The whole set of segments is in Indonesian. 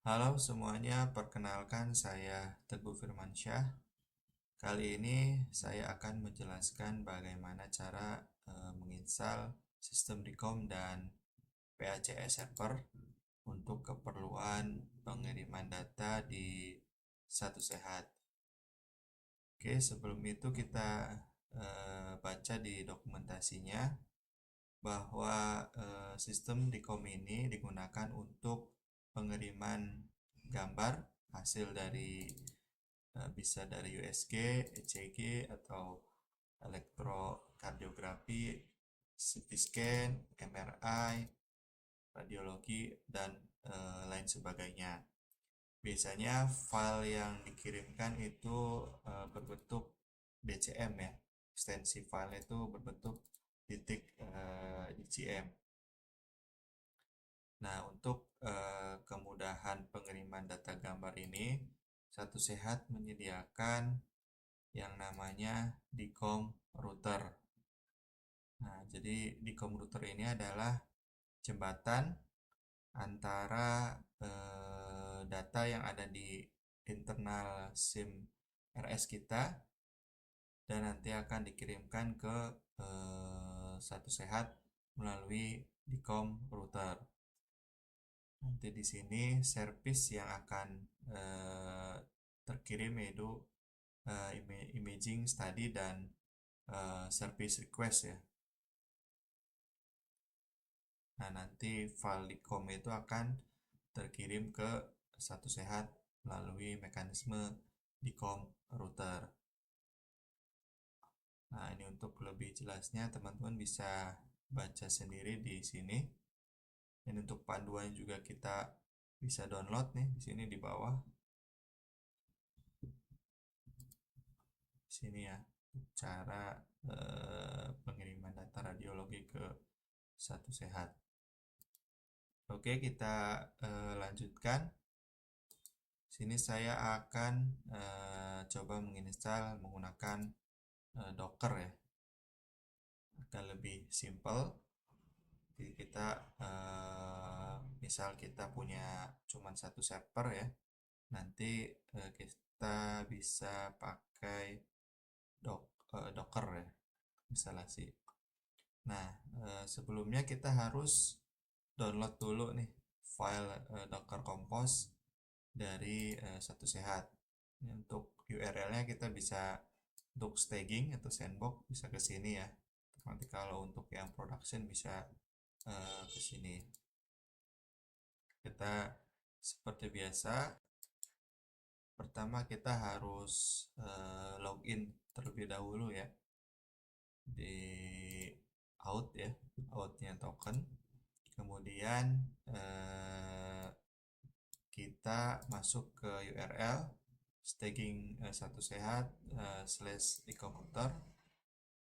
Halo semuanya, perkenalkan saya Teguh Firmansyah. Kali ini saya akan menjelaskan bagaimana cara menginstal sistem Dicom dan PACS server untuk keperluan pengiriman data di Satu Sehat. Oke, sebelum itu kita baca di dokumentasinya bahwa sistem Dicom ini digunakan untuk pengiriman gambar hasil dari bisa dari USG, ECG atau elektrokardiografi, CT scan, MRI, radiologi dan lain sebagainya. Biasanya file yang dikirimkan itu berbentuk DCM ya. Ekstensi file itu berbentuk titik DCM. Nah, untuk kemudahan pengiriman data gambar ini, Satu Sehat menyediakan yang namanya Dicom router. Nah, jadi Dicom router ini adalah jembatan antara data yang ada di internal SIM RS kita dan nanti akan dikirimkan ke Satu Sehat melalui Dicom router. Nanti di sini service yang akan terkirim yaitu imaging study dan service request ya. Nah, nanti file Dicom itu akan terkirim ke Satu Sehat melalui mekanisme Dicom router. Nah, ini untuk lebih jelasnya teman-teman bisa baca sendiri di sini. Dan untuk panduan juga kita bisa download nih di sini di bawah. Di sini ya, cara pengiriman data radiologi ke Satu Sehat. Oke, kita lanjutkan. Sini saya akan coba menginstal menggunakan Docker ya, akan lebih simple. Jadi kita misal kita punya cuman satu server ya, nanti kita bisa pakai Docker ya, instalasi. Nah, sebelumnya kita harus download dulu nih file Docker Compose dari Satu Sehat. Ini untuk URL-nya kita bisa untuk staging atau sandbox bisa ke sini ya. Nanti kalau untuk yang production bisa ke sini. Kita seperti biasa, pertama kita harus login terlebih dahulu ya di out ya, outnya token. Kemudian kita masuk ke URL staging Satu Sehat / e-computer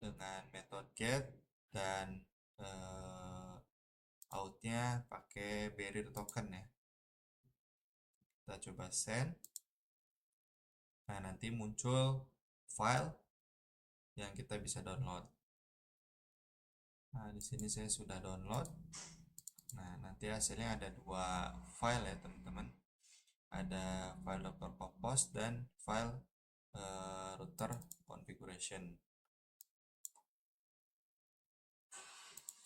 dengan metode get dan outnya pakai barrier token ya. Kita coba send. Nah, nanti muncul file yang kita bisa download. Nah, di sini saya sudah download. Nah, nanti hasilnya ada dua file ya, teman-teman. Ada file Docker Compose dan file router configuration.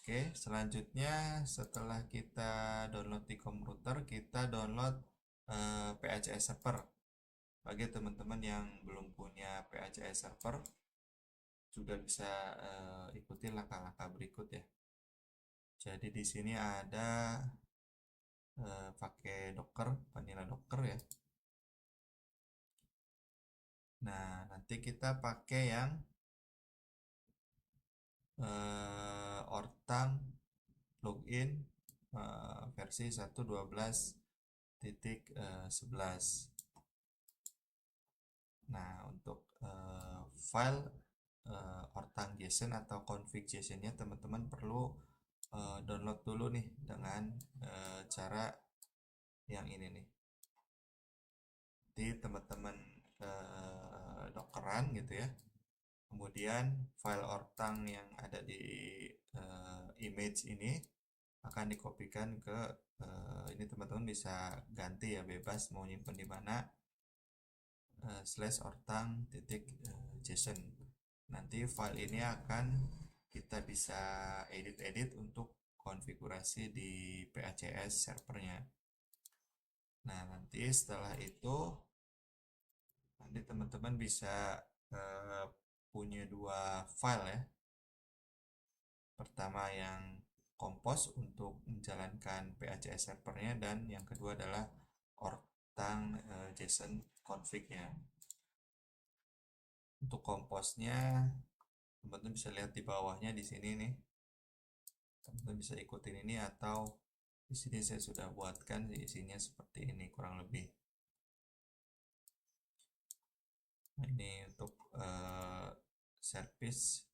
Oke, selanjutnya setelah kita download di router, kita download PACS server. Bagi teman-teman yang belum punya PACS server, juga bisa ikuti langkah-langkah berikut ya. Jadi di sini ada pakai Docker, vanilla Docker ya. Nah, nanti kita pakai yang Ortang login versi 1.12.11. Nah, untuk file Ortang JSON atau config JSON-nya teman-teman perlu download dulu nih dengan cara yang ini nih. Jadi teman-teman dockeran gitu ya. Kemudian file Ortang yang ada di image ini akan dikopikan ke ini teman-teman bisa ganti ya, bebas mau nyimpen di mana, slash ortang titik json. Nanti file ini akan kita bisa edit-edit untuk konfigurasi di PACS servernya. Nah, nanti setelah itu nanti teman-teman bisa punya dua file ya. Pertama yang compose untuk menjalankan PACS servernya, dan yang kedua adalah ortang JSON config-nya. Untuk komposnya teman-teman bisa lihat di bawahnya di sini nih. Teman-teman bisa ikutin ini, atau di sini saya sudah buatkan isinya seperti ini kurang lebih. Nah, ini untuk service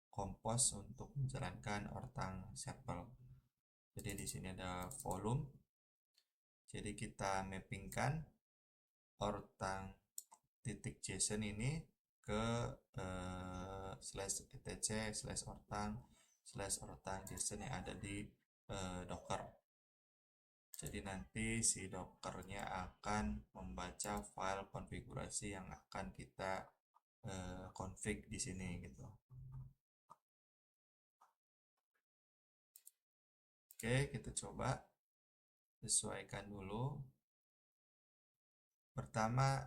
compose untuk menjalankan ortang server. Jadi di sini ada volume. Jadi kita mappingkan ortang titik json ini ke slash etc slash ortang json yang ada di docker. Jadi nanti si dockernya akan membaca file konfigurasi yang akan kita config di sini gitu. Oke, kita coba sesuaikan dulu. Pertama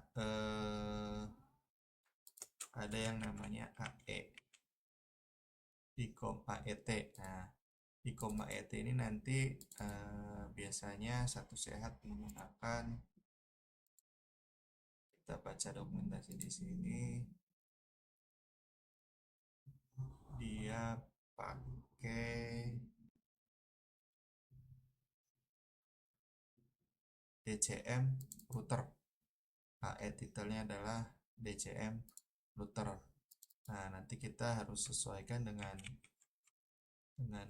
ada yang namanya AE ikom AET. Nah, ikom AET ini nanti biasanya satu sehat menggunakan, kita baca dokumentasi di sini, dia pakai DCM router. AE titelnya adalah DCM router. Nah, nanti kita harus sesuaikan dengan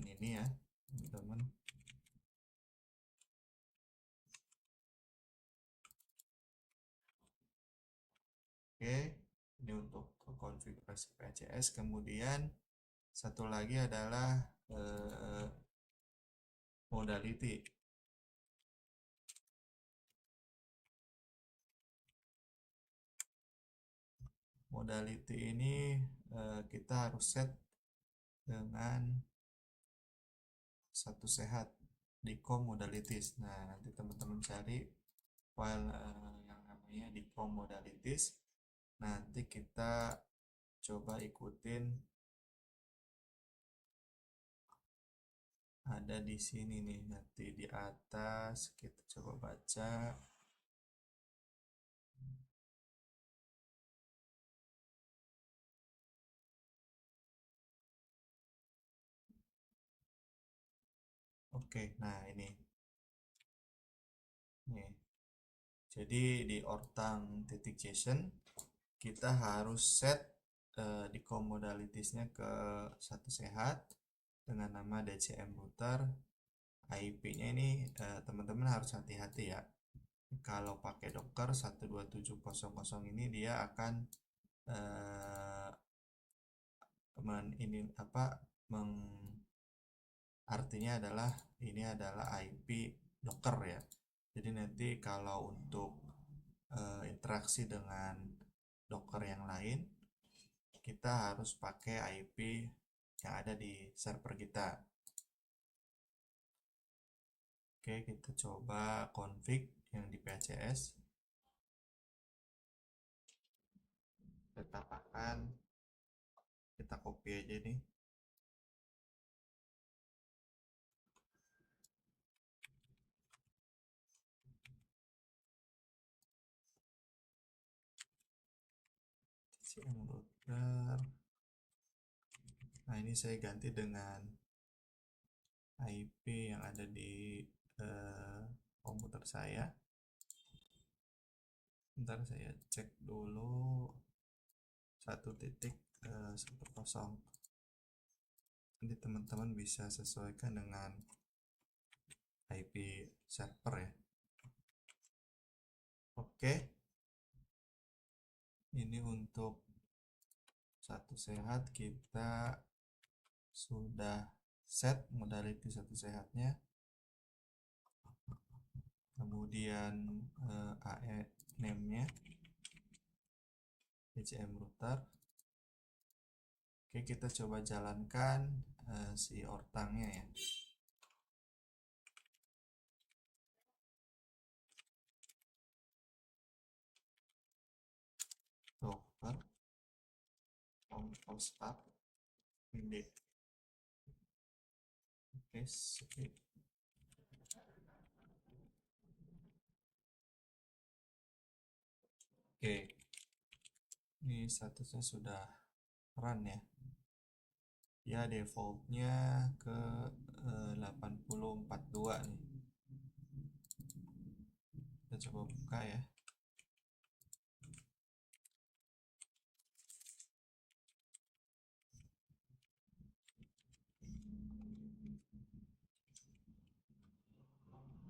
ini ya, teman-teman. Oke, ini untuk konfigurasi PACS. Kemudian satu lagi adalah modality. Modality ini kita harus set dengan satu sehat di com modalities. Nah, nanti teman-teman cari file yang namanya di com modalities. Nanti kita coba ikutin, ada di sini nih, nanti di atas kita coba baca. Oke, nah ini nih. Jadi di ortang titik json kita harus set di com modalitiesnya ke satu sehat dengan nama DCM router. IP-nya ini teman-teman harus hati-hati ya. Kalau pakai Docker 12700 ini dia akan ini apa artinya adalah ini adalah IP Docker ya. Jadi nanti kalau untuk interaksi dengan Docker yang lain, kita harus pakai IP yang ada di server kita. Oke, kita coba config yang di PACS. Kita tambahkan, kita copy aja nih. DCM router. Nah, ini saya ganti dengan IP yang ada di komputer saya. Ntar saya cek dulu 1.10. Nanti teman-teman bisa sesuaikan dengan IP server ya. Oke, ini untuk satu sehat kita sudah set modality satu sehatnya, kemudian AE name-nya BCM router. Oke, kita coba jalankan si ortangnya ya. Docker compose up ini. Oke, skip. Oke, ini statusnya sudah run ya. Ya, defaultnya ke 8042 nih. Kita coba buka ya.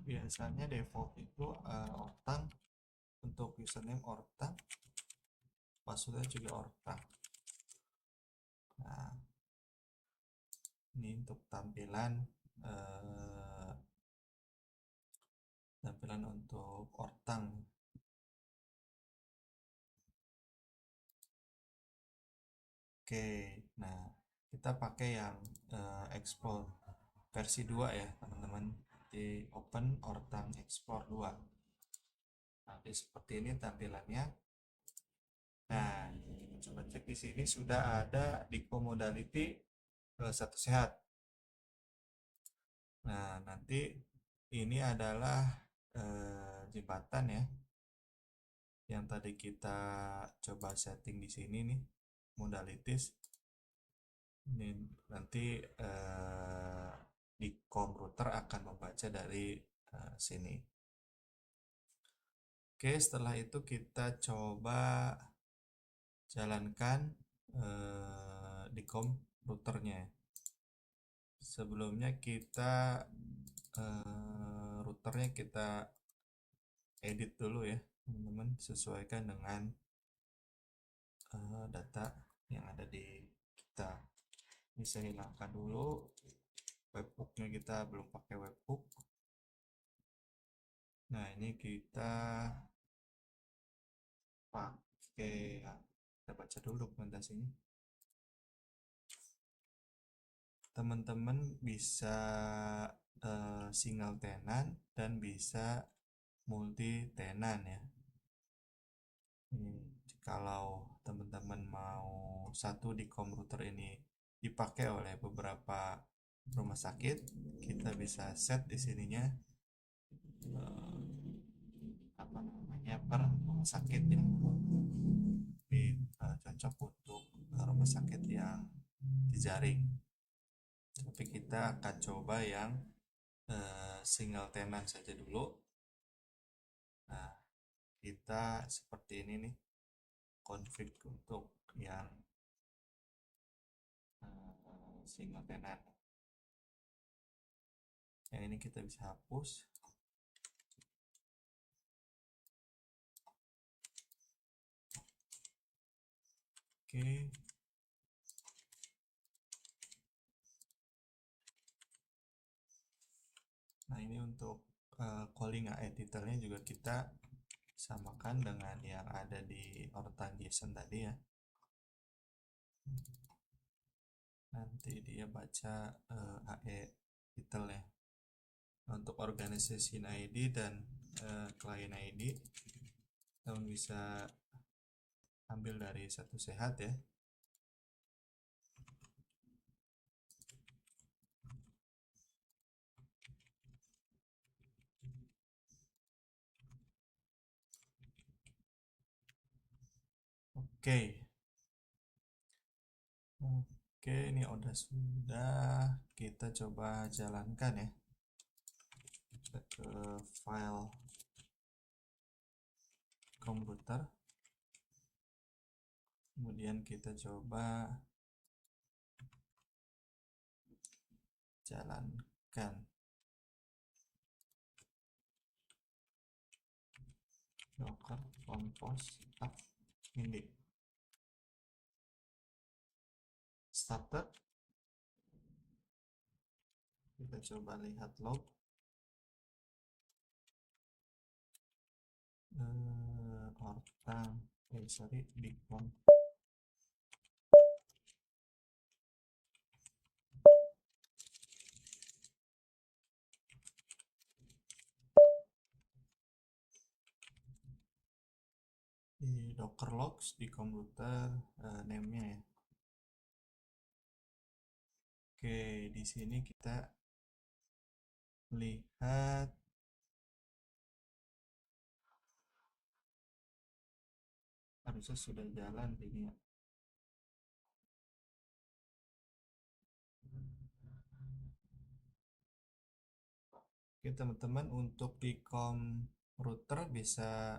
Biasanya default itu ortang, untuk username ortang, passwordnya juga ortang. Nah, ini untuk tampilan untuk ortang. Oke, nah kita pakai yang explore versi 2 ya teman-teman, di open ortang explore 2. Nanti seperti ini tampilannya. Nah, coba cek di sini sudah ada di modality satu sehat. Nah, nanti ini adalah jembatan ya, yang tadi kita coba setting di sini nih, modalities. Ini nanti di komputer akan membaca dari sini. Oke, setelah itu kita coba jalankan di routernya. Sebelumnya kita routernya kita edit dulu ya teman-teman, sesuaikan dengan data yang ada di kita. Ini saya hilangkan dulu webhooknya, kita belum pakai webhook. Nah, ini kita pakai ya, kita baca dulu dokumentasinya. Teman-teman bisa single tenant dan bisa multi tenant ya. Kalau teman-teman mau satu di komputer ini dipakai oleh beberapa rumah sakit, kita bisa set di sininya apa namanya, per rumah sakit ya. Ini cocok untuk rumah sakit yang dijaring. Tapi kita akan coba yang single tenant saja dulu. Nah, kita seperti ini nih config untuk yang single tenant. Yang ini kita bisa hapus. Oke. Nah, ini untuk calling editornya juga kita samakan dengan yang ada di ortang JSON tadi ya. Nanti dia baca AE title ya. Untuk organization ID dan client ID, teman bisa ambil dari satu sehat ya. Oke. Oke, ini sudah kita coba jalankan ya. Kita ke file komputer, kemudian kita coba jalankan. Docker compose up ini starter. Kita coba lihat log. Ortang, sorry, dicom. Di docker logs di komputer name-nya ya. Oke, di sini kita lihat harusnya sudah jalan ini ya. Oke teman-teman, untuk di com router bisa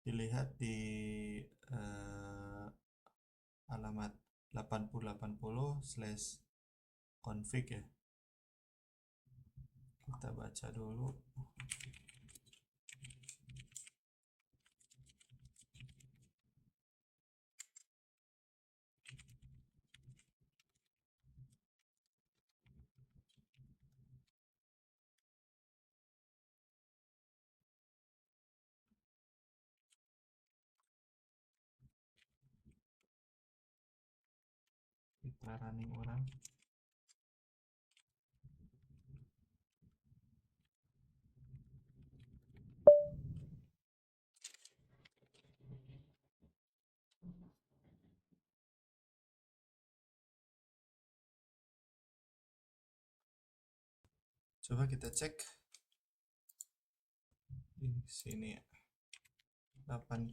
dilihat di alamat 8080/config ya. Kita baca dulu. Kita running orang. Coba kita cek di sini ya. 80.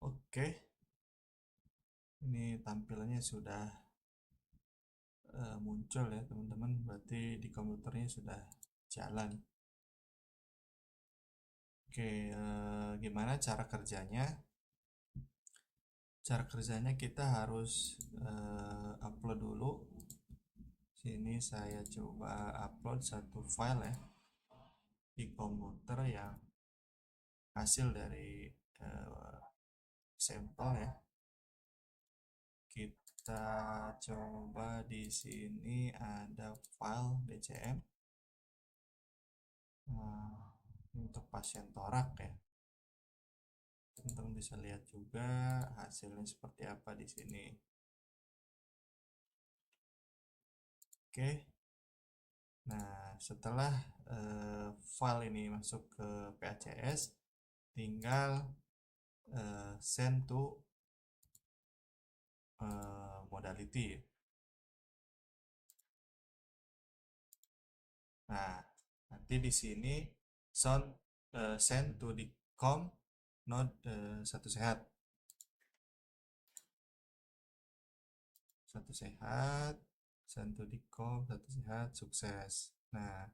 Oke. Ini tampilannya sudah muncul ya teman-teman, berarti di komputernya sudah jalan. Oke, gimana cara kerjanya? Cara kerjanya kita harus upload dulu. Sini saya coba upload satu file ya di komputer yang hasil dari sampel ya. Kita coba di sini ada file DCM. Untuk pasien torak ya. Teman-teman bisa lihat juga hasilnya seperti apa di sini. Oke. Nah, setelah file ini masuk ke PACS, tinggal send to modality. Nah, nanti di sini send to the com node satu sehat. Satu sehat, send to the com satu sehat, sukses. Nah,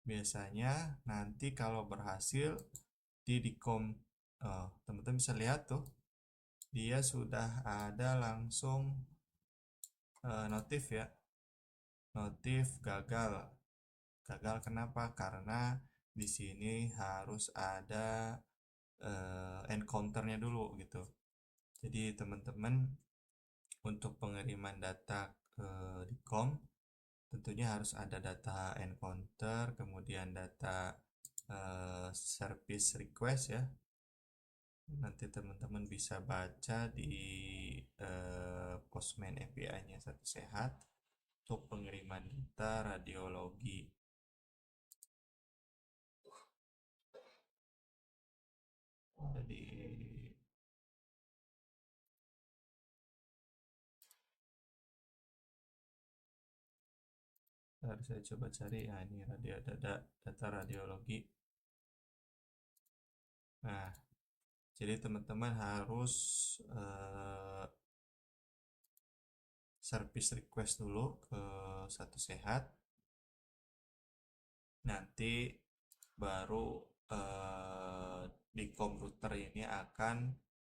biasanya nanti kalau berhasil di dicom, teman-teman bisa lihat tuh, dia sudah ada langsung notif ya, notif gagal. Gagal kenapa? Karena di sini harus ada encounternya dulu gitu. Jadi teman-teman untuk pengiriman data ke dicom tentunya harus ada data encounter, kemudian data service request ya. Nanti teman-teman bisa baca di Postman API-nya Satu Sehat untuk pengiriman data radiologi. Jadi harus saya coba cari, nah ini data radiologi. Nah, jadi teman-teman harus service request dulu ke Satu Sehat, nanti baru di komputer ini akan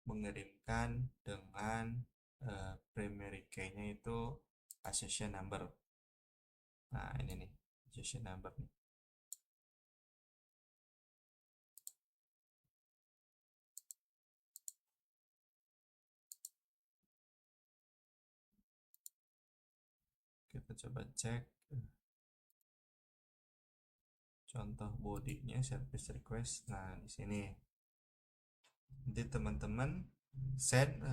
mengirimkan dengan primary key-nya itu accession number. Nah ini nih accession number nih. Kita coba cek contoh bodinya service request. Nah, di sini nanti teman-teman send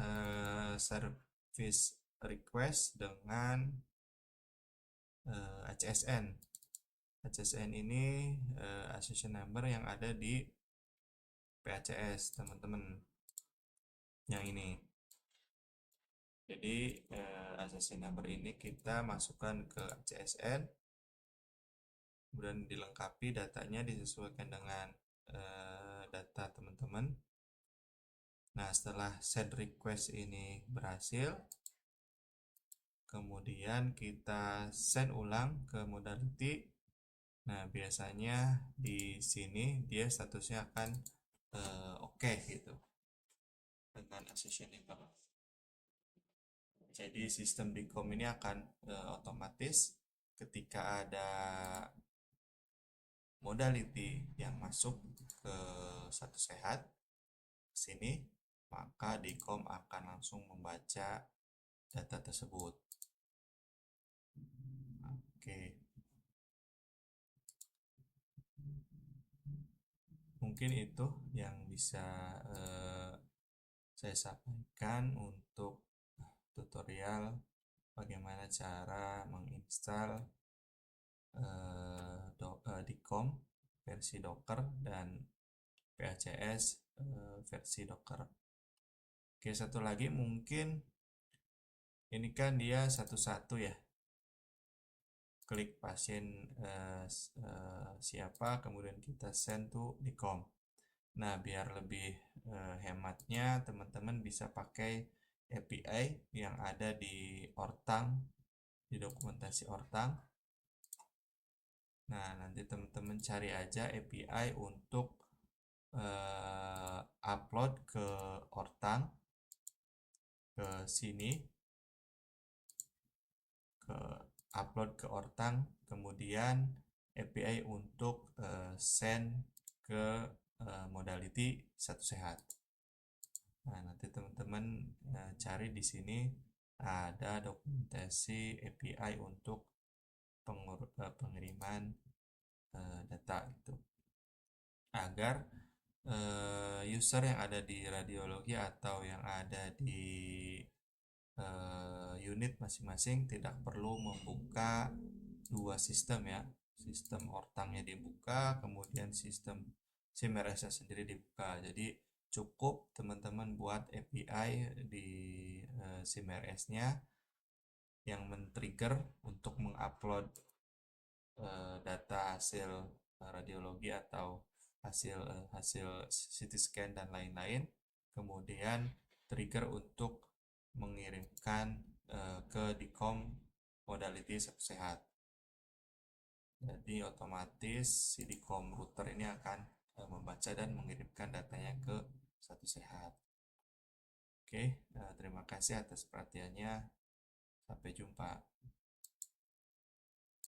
service request dengan HSN. HSN ini accession number yang ada di PACS teman-teman, yang ini. Jadi accession number ini kita masukkan ke HSN, kemudian dilengkapi datanya disesuaikan dengan data teman-teman. Nah, setelah send request ini berhasil, kemudian kita send ulang ke modality. Nah, biasanya di sini dia statusnya akan oke gitu dengan accession number. Jadi sistem DICOM ini akan otomatis ketika ada modality yang masuk ke satu sehat sini, maka DICOM akan langsung membaca data tersebut. Oke. Mungkin itu yang bisa saya sampaikan untuk tutorial bagaimana cara menginstal DICOM versi Docker dan PACS versi Docker. Oke, satu lagi mungkin ini kan dia satu-satu ya, klik pasien siapa, kemudian kita send to DICOM. Nah, biar lebih hematnya, teman-teman bisa pakai API yang ada di Ortang, di dokumentasi Ortang. Nah, nanti teman-teman cari aja API untuk upload ke Ortang, ke sini, ke upload ke Ortang, kemudian API untuk send ke modality satu sehat. Nah, nanti teman-teman cari di sini ada dokumentasi API untuk pengiriman data itu, agar user yang ada di radiologi atau yang ada di unit masing-masing tidak perlu membuka dua sistem ya, sistem Ortangnya dibuka, kemudian sistem SIMRS sendiri dibuka. Jadi cukup teman-teman buat API di SIMRS-nya yang men-trigger untuk mengupload data hasil radiologi atau hasil CT scan dan lain-lain, kemudian trigger untuk mengirimkan ke DICOM modality sehat. Jadi otomatis si DICOM router ini akan membaca dan mengirimkan datanya ke satu sehat. Oke, terima kasih atas perhatiannya. Sampai jumpa.